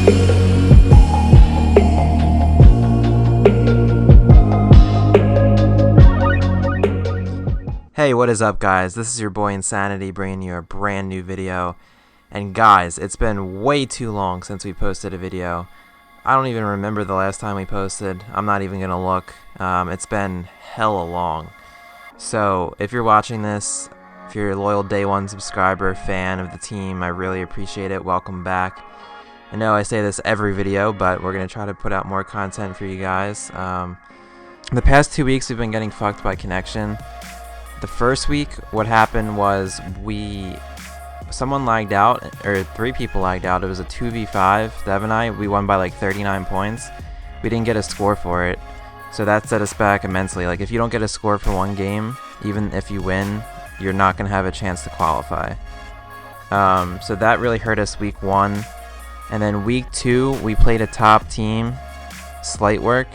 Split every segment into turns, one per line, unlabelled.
Hey, what is up, guys? This is your boy Insanity bringing you a brand new video. And guys, it's been way too long since we posted a video. I don't even remember the last time we posted. I'm not even gonna look. It's been hella long. So if you're watching this, if you're a loyal day one subscriber, fan of the team, I really appreciate it. Welcome back. I know I say this every video, but we're gonna try to put out more content for you guys. The past 2 weeks we've been getting fucked by connection. The first week, what happened was someone lagged out, or 3 people lagged out. It was a 2v5. Dev and I, we won by like 39 points. We didn't get a score for it, so that set us back immensely. Like, if you don't get a score for one game, even if you win, you're not gonna have a chance to qualify. So that really hurt us week 1, and then week 2 we played a top team, Slight Work,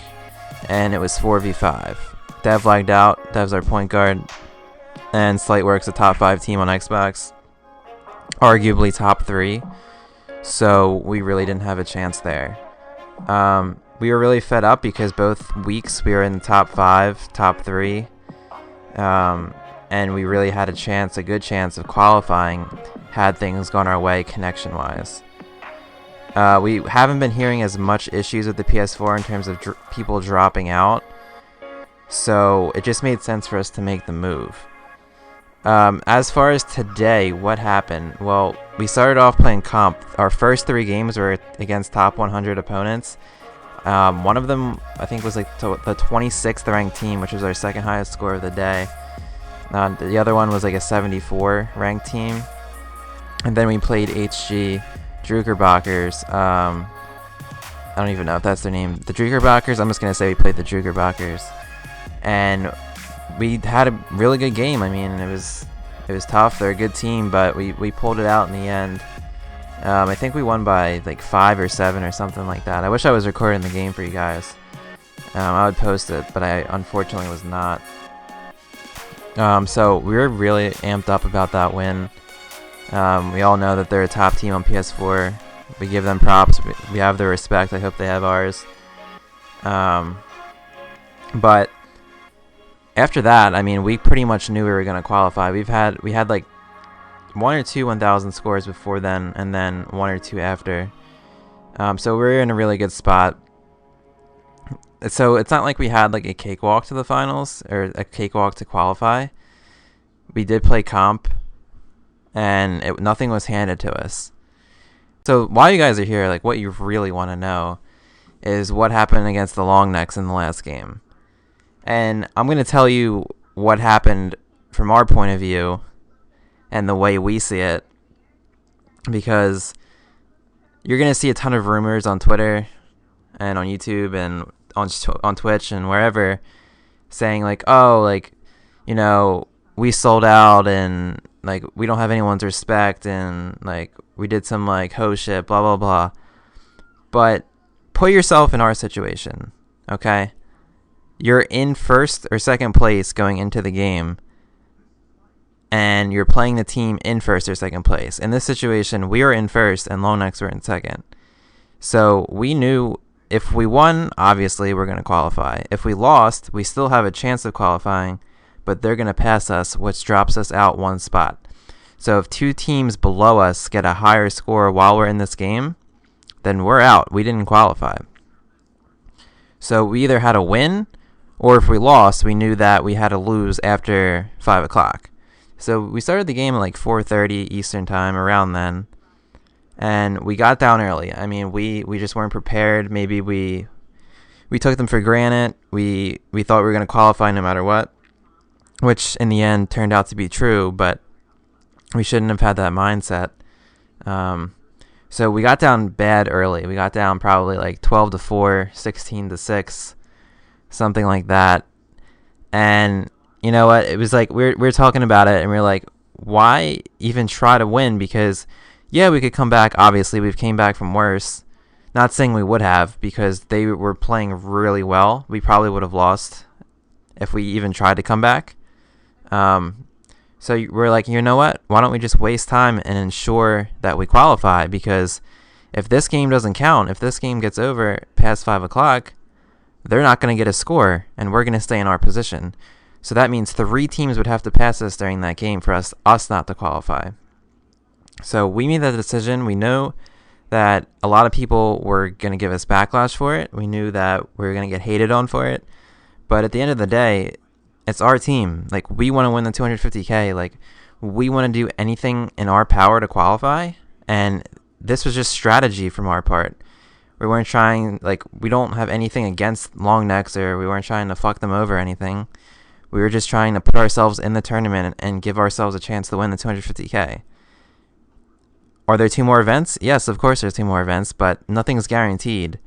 and it was 4v5. Dev lagged out. Dev's our point guard. And Slightwork's a top 5 team on Xbox, arguably top 3, so we really didn't have a chance there. We were really fed up because both weeks we were in the top 5, top 3, and we really had a good chance of qualifying had things gone our way connection-wise. We haven't been hearing as much issues with the PS4 in terms of people dropping out, so it just made sense for us to make the move. As far as today, what happened? Well, we started off playing comp. Our first 3 games were against top 100 opponents. One of them, I think, was like the 26th ranked team, which was our second highest score of the day. The other one was like a 74 ranked team. And then we played HG, Druckerbachers. I don't even know if that's their name. The Druckerbachers, I'm just going to say we played the Druckerbachers. And we had a really good game. I mean, it was tough. They're a good team, but we pulled it out in the end. I think we won by like 5 or 7 or something like that. I wish I was recording the game for you guys. I would post it, but I unfortunately was not. So we were really amped up about that win. We all know that they're a top team on PS4. We give them props. We have their respect. I hope they have ours. But after that, I mean, we pretty much knew we were going to qualify. We had like 1 or 2 1,000 scores before then, and then 1 or 2 after. So we're in a really good spot. So it's not like we had like a cakewalk to the finals or a cakewalk to qualify. We did play comp, and nothing was handed to us. So while you guys are here, like, what you really want to know is what happened against the Longnecks in the last game. And I'm going to tell you what happened from our point of view and the way we see it, because you're going to see a ton of rumors on Twitter and on YouTube and on Twitch and wherever saying like, oh, like, you know, we sold out and like we don't have anyone's respect and like we did some like ho shit, blah, blah, blah. But put yourself in our situation, okay? You're in first or second place going into the game, and you're playing the team in first or second place. In this situation, we were in first and Longnecks were in second. So we knew if we won, obviously we're going to qualify. If we lost, we still have a chance of qualifying, but they're going to pass us, which drops us out 1 spot. So if 2 teams below us get a higher score while we're in this game, then we're out. We didn't qualify. So we either had to win, or if we lost, we knew that we had to lose after 5 o'clock. So we started the game at like 4:30 Eastern time, around then. And we got down early. I mean, we just weren't prepared. Maybe we took them for granted. We thought we were going to qualify no matter what, which in the end turned out to be true, but we shouldn't have had that mindset. So we got down bad early. We got down probably like 12-4, 16-6. Something like that. And you know what, it was like we're talking about it and we're like, why even try to win? Because yeah, we could come back. Obviously we've came back from worse. Not saying we would have, because they were playing really well. We probably would have lost if we even tried to come back. So we're like, you know what, why don't we just waste time and ensure that we qualify? Because If this game doesn't count, if this game gets over past 5 o'clock, they're not going to get a score, and we're going to stay in our position. So that means 3 teams would have to pass us during that game for us not to qualify. So we made that decision. We know that a lot of people were going to give us backlash for it. We knew that we were going to get hated on for it. But at the end of the day, it's our team. Like, we want to win the 250K. Like, we want to do anything in our power to qualify. And this was just strategy from our part. We weren't trying, like, we don't have anything against long necks, or we weren't trying to fuck them over or anything. We were just trying to put ourselves in the tournament and give ourselves a chance to win the 250K. Are there 2 more events? Yes, of course there's 2 more events, but nothing's guaranteed.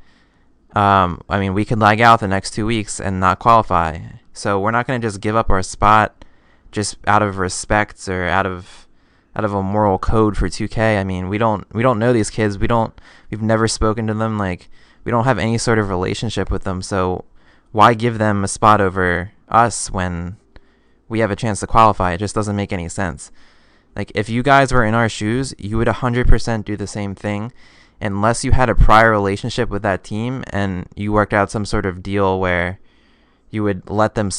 I mean, we could lag out the next 2 weeks and not qualify. So we're not going to just give up our spot just out of respect or out of a moral code for 2K. I mean, we don't know these kids. We've never spoken to them. Like, we don't have any sort of relationship with them. So why give them a spot over us when we have a chance to qualify? It just doesn't make any sense. Like, if you guys were in our shoes, you would 100% do the same thing, unless you had a prior relationship with that team and you worked out some sort of deal where you would let them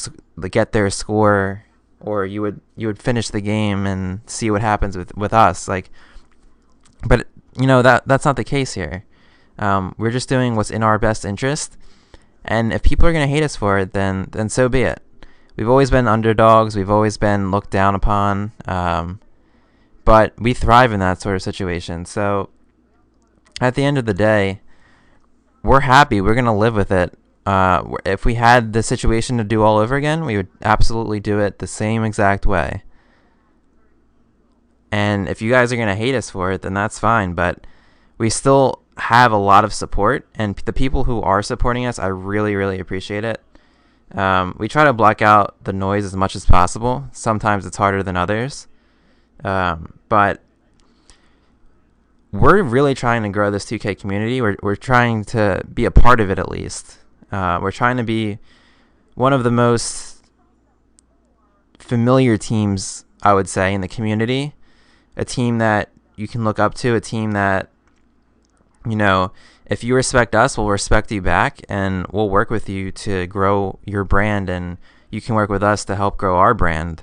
get their score, or you would finish the game and see what happens with us. Like, but you know, that's not the case here. We're just doing what's in our best interest, and if people are gonna hate us for it, then so be it. We've always been underdogs. We've always been looked down upon. But we thrive in that sort of situation. So at the end of the day, we're happy. We're going to live with it. If we had the situation to do all over again, we would absolutely do it the same exact way. And if you guys are going to hate us for it, then that's fine. But we still have a lot of support. And the people who are supporting us, I really, really appreciate it. We try to block out the noise as much as possible. Sometimes it's harder than others. But we're really trying to grow this 2K community. We're trying to be a part of it, at least. We're trying to be one of the most familiar teams, I would say, in the community. A team that you can look up to, a team that, you know, if you respect us, we'll respect you back, and we'll work with you to grow your brand, and you can work with us to help grow our brand.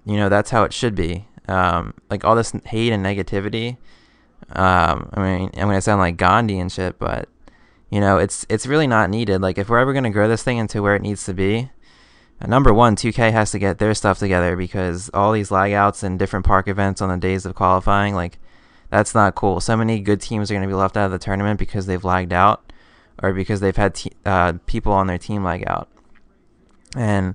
You know, that's how it should be. Like, all this hate and negativity, I mean, I'm going to sound like Gandhi and shit, but, you know, it's really not needed. Like, if we're ever going to grow this thing into where it needs to be, number one, 2K has to get their stuff together, because all these lag outs and different park events on the days of qualifying, like, that's not cool. So many good teams are going to be left out of the tournament because they've lagged out, or because they've had people on their team lag out. And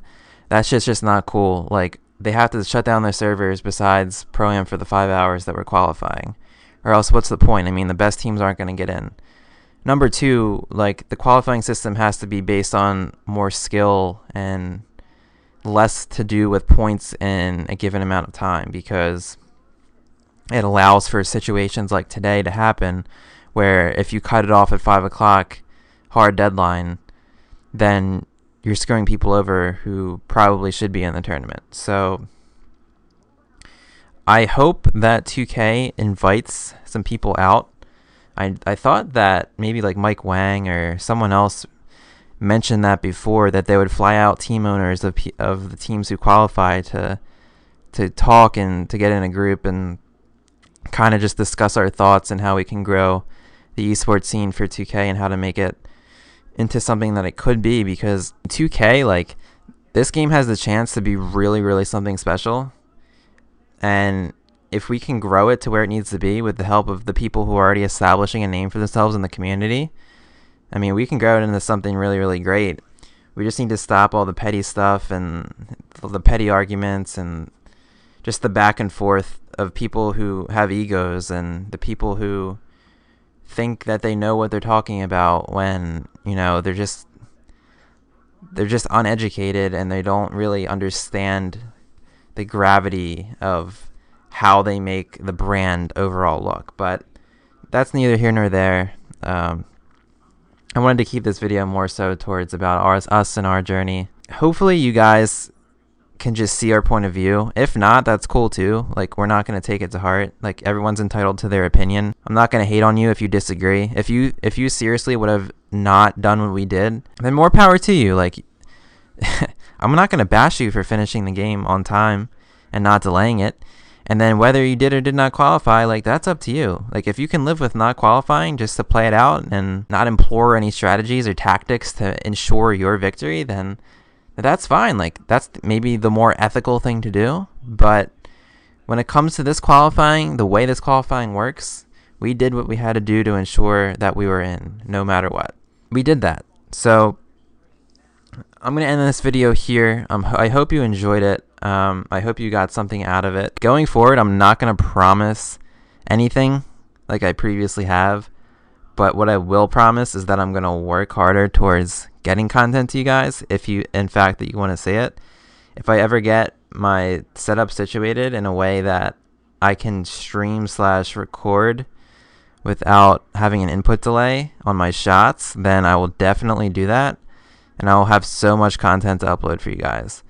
that's just not cool. Like, they have to shut down their servers besides Pro-Am for the 5 hours that we're qualifying. Or else, what's the point? I mean, the best teams aren't going to get in. Number two, like, the qualifying system has to be based on more skill and less to do with points in a given amount of time, because it allows for situations like today to happen, where if you cut it off at 5 o'clock, hard deadline, then you're screwing people over who probably should be in the tournament. So I hope that 2K invites some people out. I thought that maybe like Mike Wang or someone else mentioned that before, that they would fly out team owners of the teams who qualify to talk and to get in a group and kind of just discuss our thoughts and how we can grow the esports scene for 2K and how to make it into something that it could be. Because 2K, like, this game has the chance to be really, really something special. And if we can grow it to where it needs to be with the help of the people who are already establishing a name for themselves in the community, I mean, we can grow it into something really, really great. We just need to stop all the petty stuff and the petty arguments and just the back and forth of people who have egos and the people who think that they know what they're talking about when, you know, they're just uneducated and they don't really understand the gravity of how they make the brand overall look. But that's neither here nor there. I wanted to keep this video more so towards about us and our journey. Hopefully you guys can just see our point of view. If not, that's cool too. Like, we're not going to take it to heart. Like, everyone's entitled to their opinion. I'm not going to hate on you if you disagree. If you seriously would have not done what we did, then more power to you. Like, I'm not going to bash you for finishing the game on time and not delaying it. And then whether you did or did not qualify, like, that's up to you. Like, if you can live with not qualifying just to play it out and not implore any strategies or tactics to ensure your victory, then that's fine. Like, that's maybe the more ethical thing to do. But when it comes to this qualifying, the way this qualifying works, we did what we had to do to ensure that we were in, no matter what. We did that. So I'm going to end this video here. I hope you enjoyed it. I hope you got something out of it. Going forward, I'm not going to promise anything like I previously have, but what I will promise is that I'm going to work harder towards getting content to you guys, if you, in fact, that you want to see it. If I ever get my setup situated in a way that I can stream/record without having an input delay on my shots, then I will definitely do that, and I will have so much content to upload for you guys.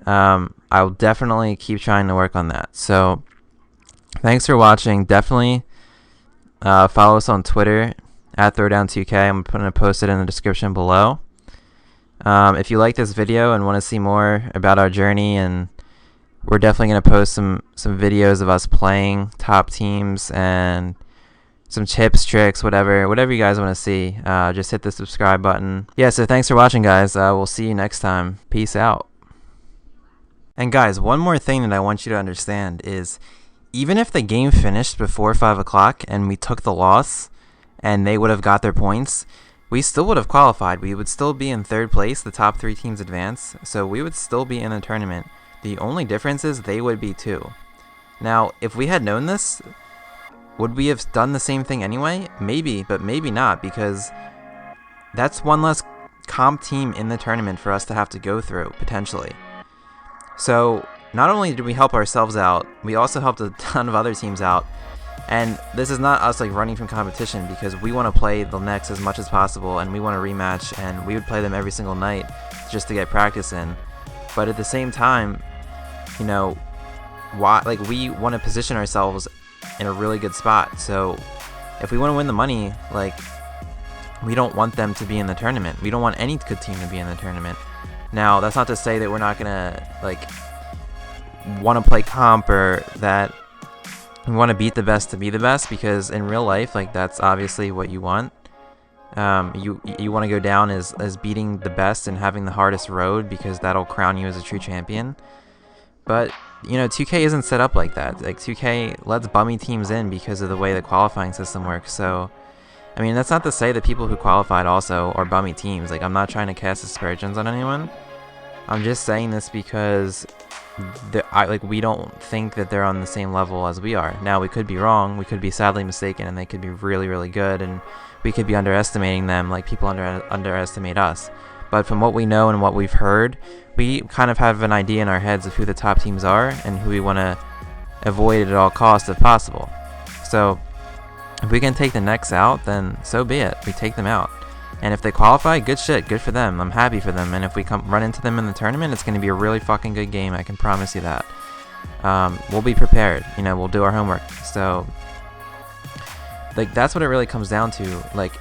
I'll definitely keep trying to work on that. So thanks for watching. Definitely follow us on Twitter at Throwdown2K. I'm going to post it in the description below. If you like this video and want to see more about our journey, and we're definitely going to post some videos of us playing top teams and some tips, tricks, whatever you guys want to see, just hit the subscribe button. Yeah, so thanks for watching, guys. We'll see you next time. Peace out. And guys, one more thing that I want you to understand is, even if the game finished before 5 o'clock and we took the loss and they would have got their points, we still would have qualified. We would still be in 3rd place. The top 3 teams advance, so we would still be in the tournament. The only difference is they would be too. Now, if we had known this, would we have done the same thing anyway? Maybe, but maybe not, because that's one less comp team in the tournament for us to have to go through, potentially. So not only did we help ourselves out, we also helped a ton of other teams out. And this is not us like running from competition, because we want to play the Next as much as possible, and we want to rematch, and we would play them every single night just to get practice in. But at the same time, you know, we want to position ourselves in a really good spot. So if we want to win the money, like, we don't want them to be in the tournament. We don't want any good team to be in the tournament. Now, that's not to say that we're not gonna like want to play comp, or that we want to beat the best to be the best, because in real life, like, that's obviously what you want. You want to go down as beating the best and having the hardest road, because that'll crown you as a true champion. But, you know, 2K isn't set up like that. Like, 2K lets bummy teams in because of the way the qualifying system works. So, I mean, that's not to say that people who qualified also are bummy teams. Like, I'm not trying to cast aspersions on anyone. I'm just saying this because we don't think that they're on the same level as we are. Now, we could be wrong. We could be sadly mistaken, and they could be really, really good, and we could be underestimating them like people underestimate us. But from what we know and what we've heard, we kind of have an idea in our heads of who the top teams are and who we want to avoid at all costs if possible. So if we can take the Next out, then so be it. We take them out. And if they qualify, good shit, good for them. I'm happy for them. And if we run into them in the tournament, it's going to be a really fucking good game. I can promise you that. We'll be prepared. You know, we'll do our homework. So, like, that's what it really comes down to. Like,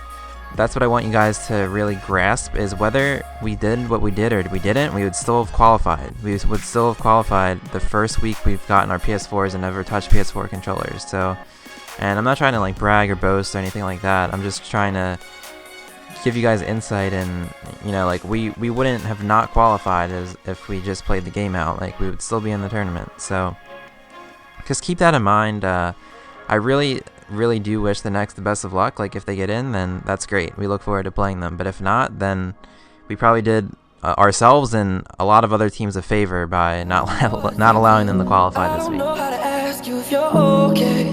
that's what I want you guys to really grasp, is whether we did what we did or we didn't, we would still have qualified. We would still have qualified the first week we've gotten our PS4s and never touched PS4 controllers. So, and I'm not trying to, like, brag or boast or anything like that. I'm just trying to give you guys insight, and, you know, like, we wouldn't have not qualified as if we just played the game out. Like, we would still be in the tournament. So just keep that in mind. I really do wish the Next the best of luck. Like, if they get in, then that's great. We look forward to playing them. But if not, then we probably did ourselves and a lot of other teams a favor by not allowing them to qualify this week. I don't know how to ask you if you're okay.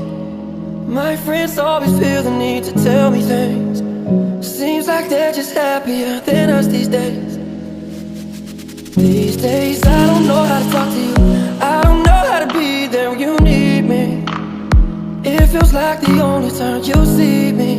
My friends always feel the need to tell me things. Seems like they're just happier than us these days. These days I don't know how to talk to you. I don't know how to be there when you need me. It feels like the only time you see me